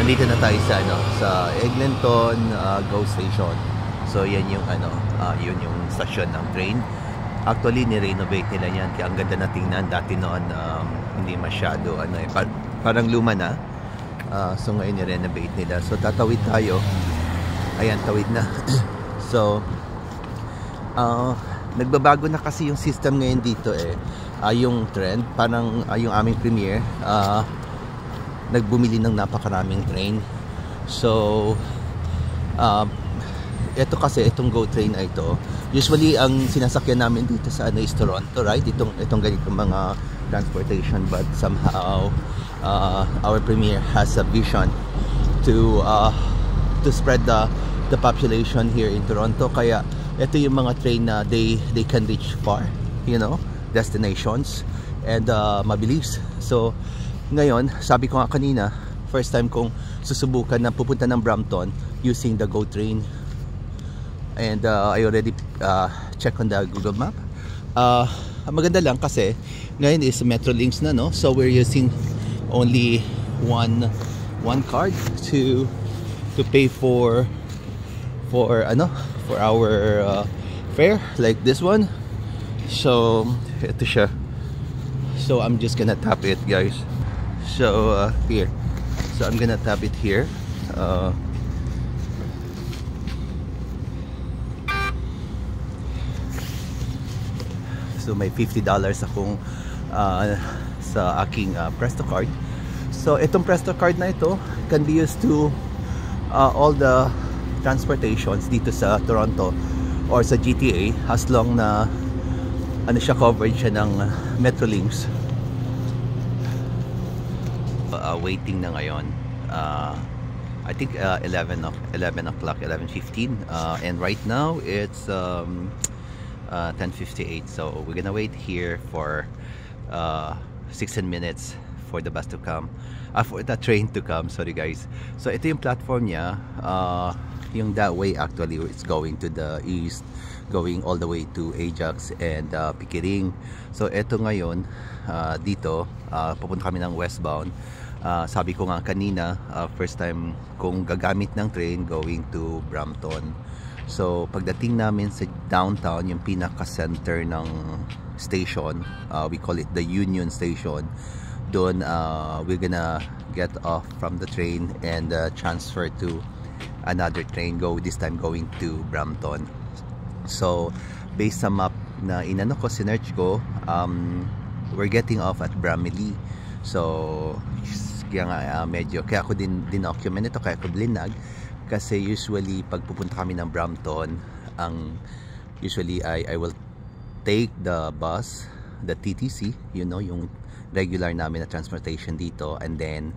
Andito na tayo sa sa Eglinton GO Station. So yan yung yun yung station ng train. Actually ni-renovate nila yan kaya ang ganda na tingnan. Dati noon hindi masyado parang luma na. So ngayon ni-renovate nila. So tatawid tayo. Ayan, tawid na. So nagbabago na kasi yung system ngayon dito yung trend, parang yung aming premiere nagbumili ng napakaraming train. So ito kasi, itong GO train ay ito, usually ang sinasakyan namin dito sa is Toronto, right? Itong ganitong mga transportation, but somehow our premier has a vision to spread the population here in Toronto. Kaya ito yung mga train na they can reach far, destinations, and mabilis. So ngayon, sabi ko nga kanina, first time kong susubukan na pupunta ng Brampton using the GO train. And I already check on the Google Map. Maganda lang kasi ngayon is Metrolinx na, no? So we're using only one card to pay for our fare, like this one. So ito siya. So I'm just gonna tap it, guys. So here, so I'm gonna tap it here. So may $50 akong sa aking Presto card. So itong Presto card na ito can be used to all the transportations dito sa Toronto or sa GTA, as long na coverage siya ng Metrolinx. Waiting na ngayon. I think 11 o'clock, 11:15, and right now it's 10:58. So we're gonna wait here for 16 minutes for the bus to come, for the train to come. Sorry guys. So ito yung platform niya. Yung that way actually it's going to the east, going all the way to Ajax and Pickering. So ito ngayon dito pupunta kami ng westbound. Sabi ko nga kanina, first time kong gagamit ng train going to Brampton. So pagdating namin sa downtown, yung pinaka-center ng station, we call it the Union Station. Doon we're gonna get off from the train and transfer to another train, this time going to Brampton. So based sa map na sinerch ko, we're getting off at Bramalea. So kaya nga kaya ako din document ito, kaya ko blinag. Kasi usually pag pupunta kami ng Brampton, usually I will take the bus, the TTC, yung regular namin na transportation dito, and then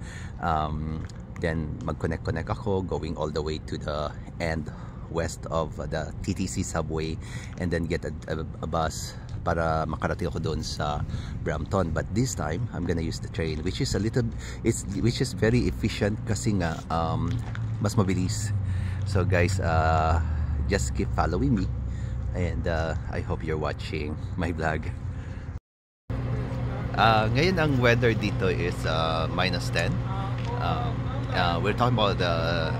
mag-connect ako going all the way to the end west of the TTC subway, and then get a bus para makarating ako doon sa Brampton. But this time I'm gonna use the train, which is very efficient kasi nga mas mabilis. So guys, just keep following me, and I hope you're watching my vlog. Ngayon ang weather dito is -10. We're talking about the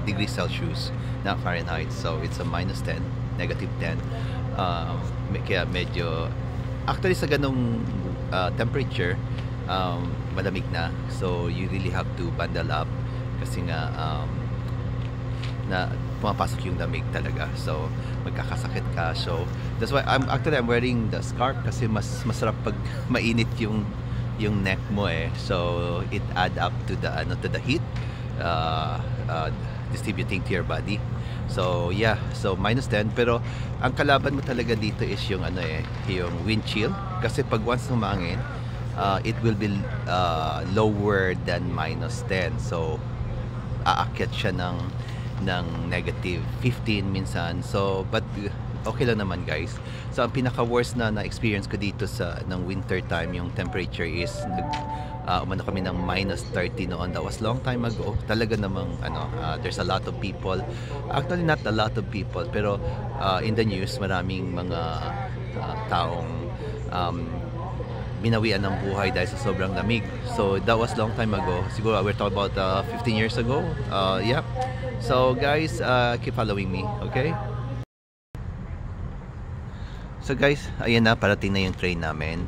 degrees Celsius, not Fahrenheit. So it's a -10, -10. Kaya medyo, actually sa ganong temperature, malamig na. So you really have to bundle up kasi nga na pumapasok yung lamig talaga. So magkakasakit ka. So that's why I'm wearing the scarf, kasi masarap pag mainit yung neck mo So it add up to the heat distributing to your body. So yeah, so -10, pero ang kalaban mo talaga dito is yung yung wind chill, kasi pag once humangin, it will be lower than -10. So aakyat siya ng -15 minsan. So but okay lang naman guys. So ang pinaka worst na experience ko dito ng winter time, yung temperature is umano kami ng -30 noon. That was long time ago. Talaga namang there's a lot of people, actually not a lot of people, pero in the news maraming mga taong binawian ng buhay dahil sa sobrang lamig. So that was long time ago. Siguro we're talking about 15 years ago. Yeah. So guys, keep following me, okay? So guys, ayan na, parating na yung train namin.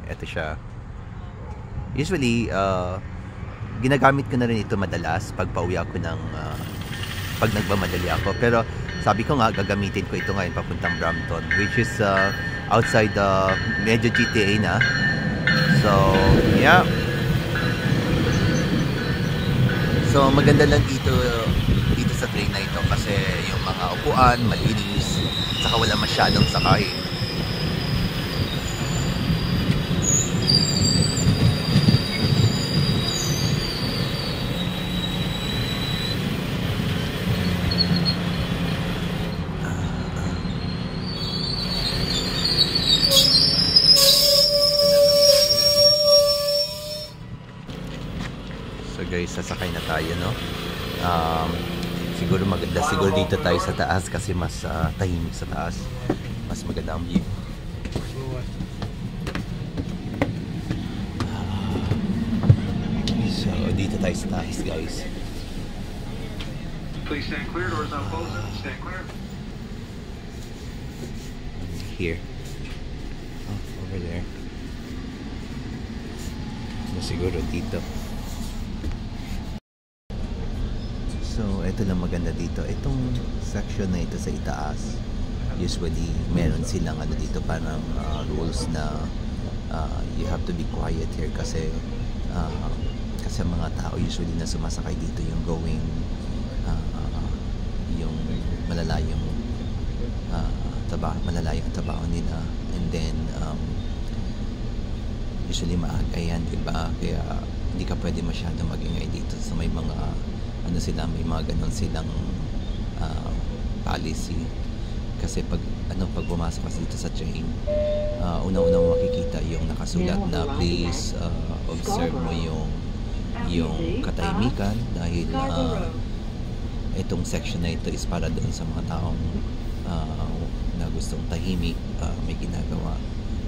Ito siya. Usually, ginagamit ko na rin ito madalas pag pauwi ako ng pag nagmamadali ako. Pero sabi ko nga, gagamitin ko ito ngayon papuntang Brampton, which is outside medyo GTA na. So, yeah. So, maganda lang dito sa train na ito kasi yung mga upuan, malinis, saka wala masyadong sakay. So guys, sasakay na tayo, no? Siguro maganda siguro dito tayo sa taas kasi mas tahimik sa taas. Mas maganda ang view. So dito tayo sa taas, guys. Please stand clear, doors not closing. Stand clear. Here. Oh, over there. So siguro dito. So, ito lang maganda dito. Itong section na ito sa itaas, usually meron silang ano dito parang rules na you have to be quiet here kasi mga tao usually na sumasakay dito yung going yung malalayong trabaho nila, and then usually maaga yan, diba? Kaya hindi ka pwede masyado magingay dito. So may mga may mga ganon silang policy kasi pag pumasok ka dito sa train, unang-unang makikita yung nakasulat na please observe mo yung katahimikan dahil itong section na ito is para doon sa mga taong na gustong tahimik, may ginagawa.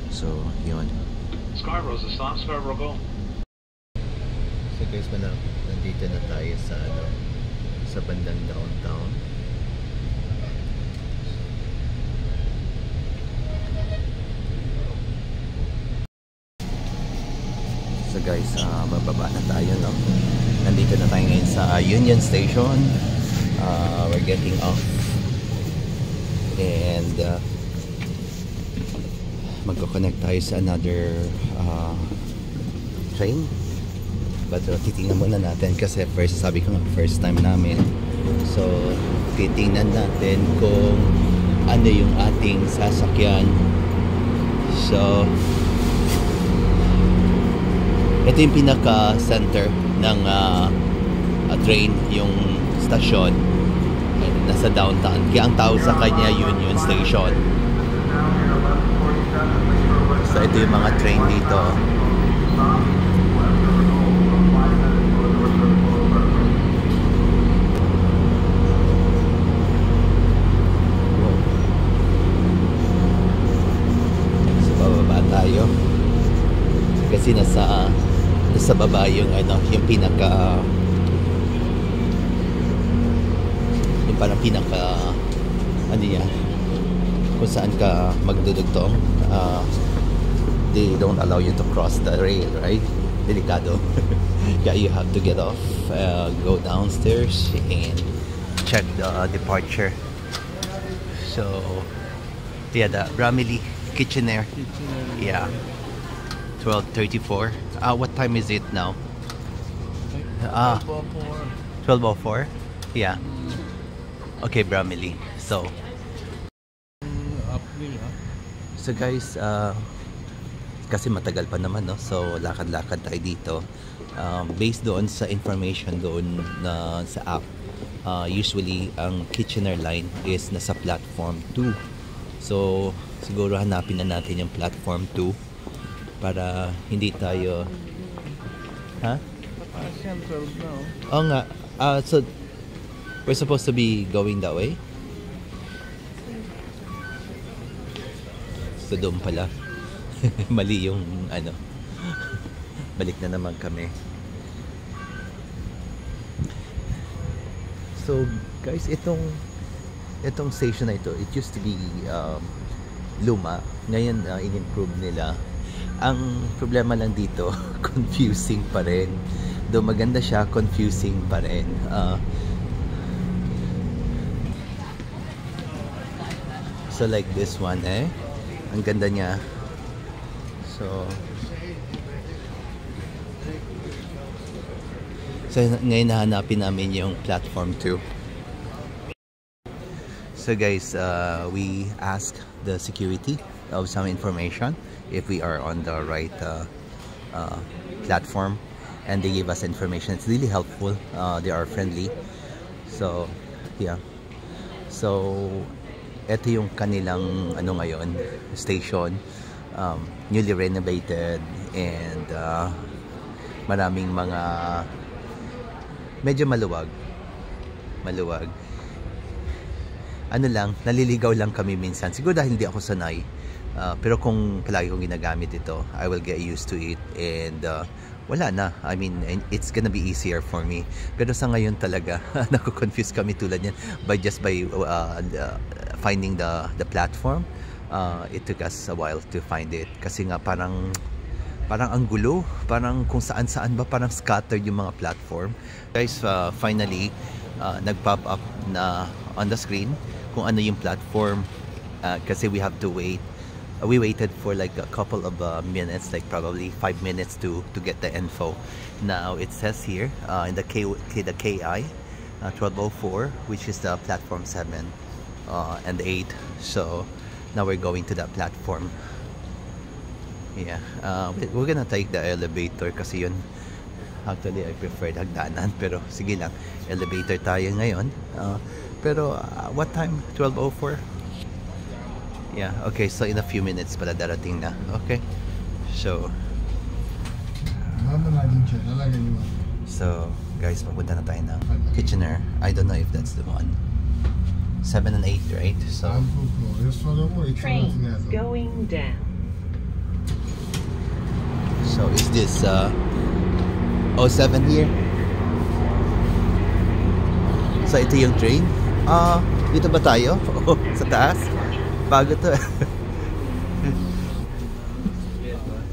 So yun. Scarborough's a stop. Scarborough, go. So guys, nandito na tayo sa bandang downtown. So guys, bababa na tayo, no? Nandito na tayo ngayon sa Union Station. We're getting off and magko-connect tayo sa another train. But titingnan muna natin kasi sabi ko nga first time namin. So titingnan natin kung ano yung ating sasakyan. So ito yung pinaka-center ng train, yung stasyon. Nasa downtown. Kaya ang tawag sa kanya Union Station. So ito yung mga train dito. Tayo kasi nasa baba yung yung pinaka yan kung saan ka magdudugtong. They don't allow you to cross the rail, right? Delikado. Yeah, you have to get off, go downstairs and check the departure. So yeah, the Bramley Kitchener. Yeah. 12:34. What time is it now? 12:04. Yeah. Okay, Bramley. So guys, kasi matagal pa naman, no? So lakad-lakad tayo dito. Based doon sa information doon na sa app, usually ang Kitchener line is nasa platform 2. So siguro hanapin na natin yung platform 2 para hindi tayo Central now. Oo nga. So we're supposed to be going that way. So doon pala. Mali yung ano. Balik na naman kami. So guys, itong station na ito, it used to be luma. Ngayon in-improve nila. Ang problema lang dito, confusing pa rin. Though maganda siya, confusing pa rin. So like this one ang ganda niya. So ngayon nahanapin namin yung platform 2. So guys, we asked the security of some information if we are on the right platform, and they gave us information. It's really helpful. They are friendly. So yeah. So ito yung kanilang ngayon, station, newly renovated, and maraming mga medyo maluwag. Ano lang, naliligaw lang kami minsan. Siguro dahil hindi ako sanay. Pero kung palagi kong ginagamit ito, I will get used to it, and wala na. I mean, it's gonna be easier for me. Pero sa ngayon talaga, nako-confuse kami tulad yan by finding the platform. It took us a while to find it kasi nga parang ang gulo, parang kung saan ba, parang scattered yung mga platform. Guys, finally nag-pop up na on the screen kung ano yung platform, kasi we have to wait. We waited for like a couple of minutes, like probably 5 minutes to get the info. Now it says here in the KI 1204, which is the platform 7 and 8. So now we're going to that platform. Yeah, we're gonna take the elevator kasi yun. Actually, I prefer hagdanan, pero sige lang, elevator tayo ngayon. Pero what time? 12:04. Yeah, okay, so in a few minutes pala darating na. Okay, so guys, papunta na tayo ng Kitchener. I don't know if that's the one. 7 and 8, right? So train going down. So is this 07 here? So ito yung train. Dito ba tayo? Sa taas? Bago to.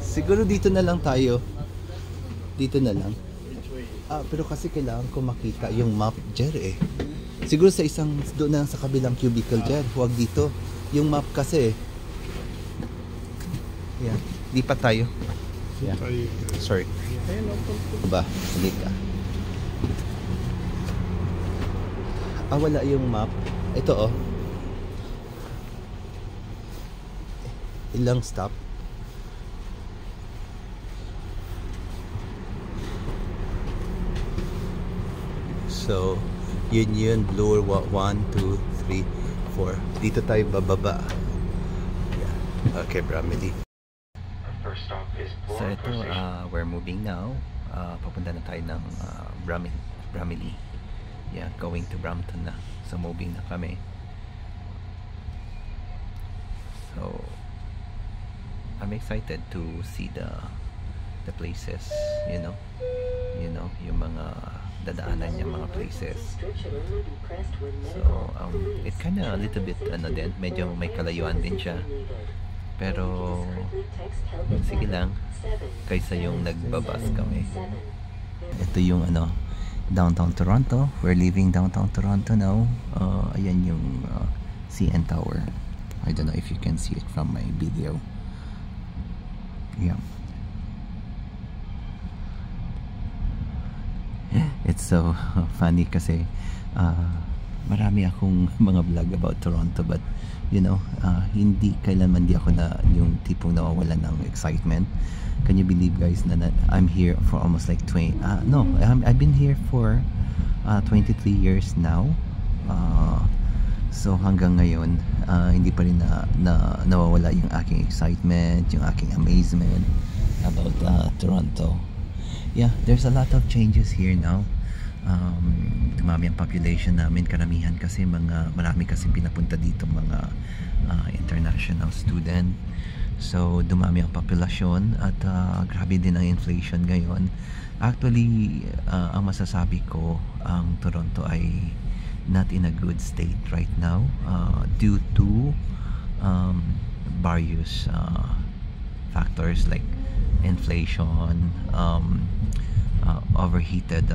Siguro dito na lang tayo. Dito na lang. Pero kasi kailangan ko makita yung map, Jer. Siguro sa isang doon na sa kabilang cubicle, Jer. Huwag dito. Yung map kasi. Yeah. Di pa tayo. Yeah. Sorry. Ba? Hindi ka. Wala yung map. Ito ilang stop? So yun Bloor 1, 2, 3, 4. Dito tayo bababa. Yeah. Okay, Bramley. So ito, we're moving now. Papunta na tayo ng Bramley. Yeah, going to Brampton na. So moving na kami. So I'm excited to see the places, you know, yung mga dadaanan niya, mga places. So it kinda a little bit din, medyo may kalayuan din siya. Pero sige lang, kaysa yung nagbabas kami. Ito yung downtown Toronto. We're leaving downtown Toronto now. Ayan yung CN Tower. I don't know if you can see it from my video. Yeah. It's so funny kasi marami akong mga vlog about Toronto, but hindi kailanman di ako na yung tipong nawawalan ng excitement. Can you believe, guys, na I'm here for almost like I've been here for 23 years now. So hanggang ngayon hindi pa rin nawawala yung aking excitement, yung aking amazement about Toronto. Yeah, there's a lot of changes here now. Dumami ang population namin, karamihan kasi marami kasi pinapunta dito mga international student. So dumami ang populasyon at grabe din ang inflation ngayon. Actually, ang masasabi ko, ang Toronto ay not in a good state right now due to various factors like inflation, overheated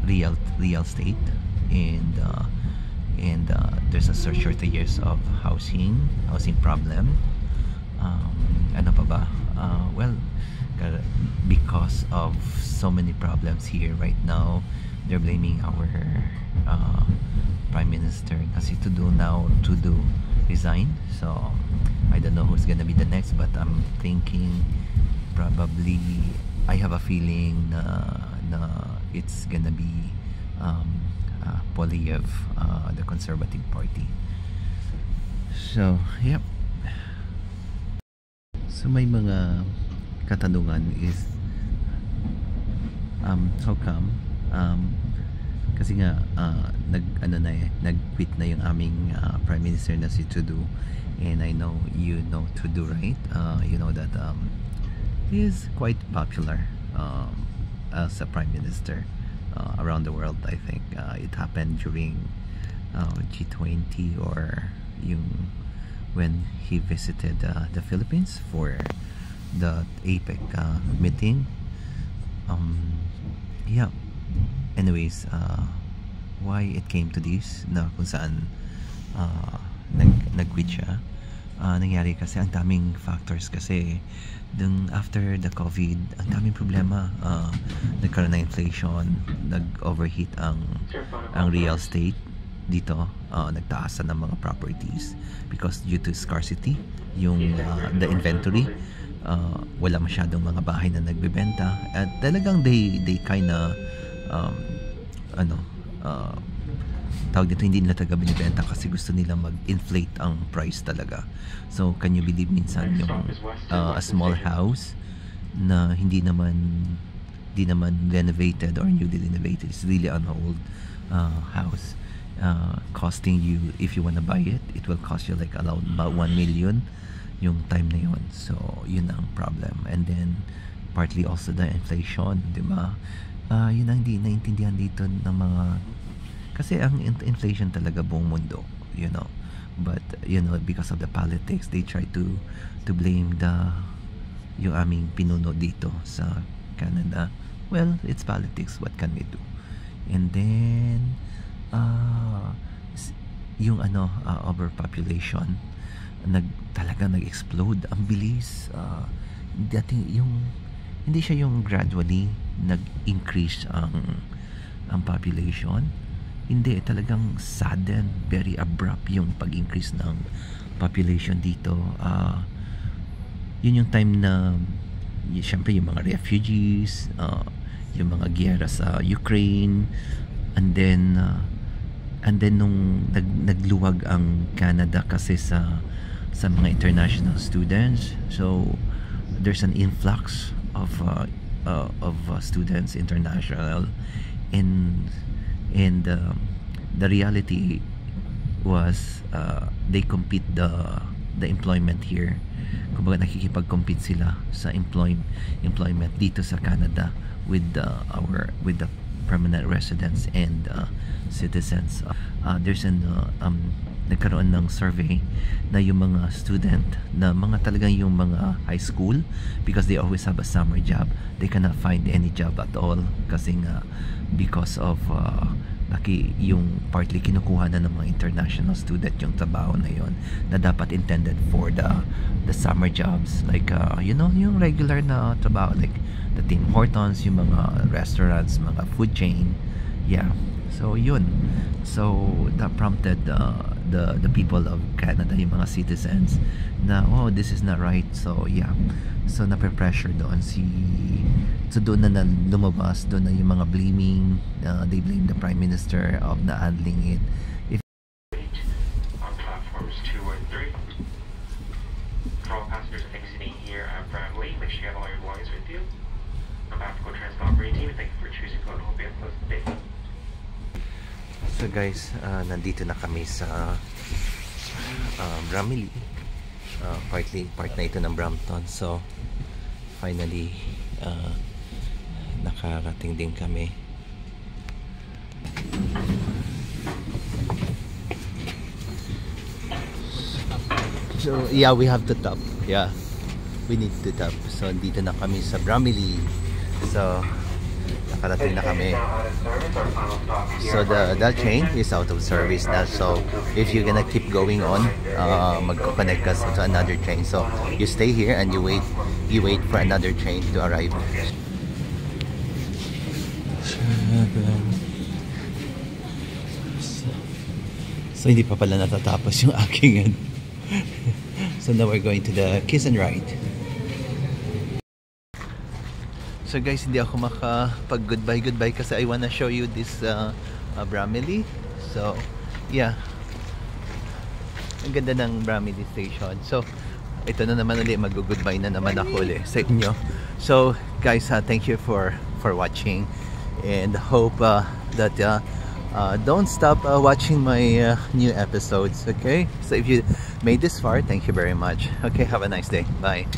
real estate, and there's a shortages of housing problem. Ano pa ba? Well, because of so many problems here right now, they're blaming our Prime Minister kasi to do resign. So I don't know who's gonna be the next, but I'm thinking probably, I have a feeling na it's gonna be Poilievre, the Conservative Party. So yep. So may mga katanungan is how come kasi nga nag-quit na yung aming Prime Minister na si Trudeau, and I know you know Trudeau, right? You know that he is quite popular as a Prime Minister around the world. I think it happened during G20 or yung when he visited the Philippines for the APEC meeting. Yeah, anyways, why it came to this na kung saan nag-quit siya, nangyari kasi ang daming factors kasi after the COVID, ang daming problema. Nagkaroon ng inflation, nag-overheat ang real estate dito, nagtaas ng mga properties because due to scarcity yung the inventory, wala masyadong mga bahay na nagbebenta at talagang they kinda tawag dito, hindi nila taga binibenta kasi gusto nila mag-inflate ang price talaga. So can you believe minsan yung a small house na hindi naman renovated or newly renovated, it's really an old house, costing you, if you wanna buy it, it will cost you like around about 1 million yung time na yun. So yun ang problem, and then partly also the inflation, di ba? Yun ang hindi naintindihan dito ng mga, kasi ang inflation talaga buong mundo, you know, but you know, because of the politics, they try to blame yung aming pinuno dito sa Canada. Well, it's politics, what can we do? And then yung overpopulation, talaga nag-explode ang bilis. Hindi siya yung gradually nag-increase ang population, hindi, talagang sudden, very abrupt yung pag-increase ng population dito. Yun yung time na syempre yung mga refugees, yung mga giyera sa Ukraine, and then nung nagluwag ang Canada kasi sa mga international students, so there's an influx of students, international, and the reality was they compete the employment here. Kumbaga nakikipag-compete sila sa employment dito sa Canada with the permanent residents and citizens. There's nagkaroon ng survey na yung mga student na mga talagang yung mga high school, because they always have a summer job, they cannot find any job at all kasi nga because of yung partly kinukuha na ng mga international student yung trabaho na yon na dapat intended for the summer jobs, like yung regular na trabaho like the Tim Hortons, yung mga restaurants, mga food chain. Yeah, so yun, so that prompted the people of Canada, yung mga citizens, na this is not right. So yeah, so nape-pressure doon so doon na lumabas, doon na yung mga blaming, they blame the Prime Minister of not handling it. On platforms 2 and 3. For all passengers exiting here at Bramley, make sure you have all your belongings with you. one will be a post-date. So guys, nandito na kami sa Bramalea. Part na ito ng Brampton. So finally nakarating din kami. So yeah, we have to tap. Yeah, we need to tap. So dito na kami sa Bramalea. So nakarating na kami. So that train is out of service na. So if you're gonna keep going on, magko-connect us to another train. So you stay here and you wait for another train to arrive. So hindi pa pala natatapos yung aking so now we're going to the kiss and ride. So guys, hindi ako makapag goodbye kasi I wanna show you this Bramalea. So yeah, ang ganda ng Bramalea station. So ito na naman ulit, mag-goodbye na naman ako ulit sa inyo. So guys, thank you for watching and hope that don't stop watching my new episodes. Okay, so if you made this far, thank you very much. Okay, have a nice day. Bye.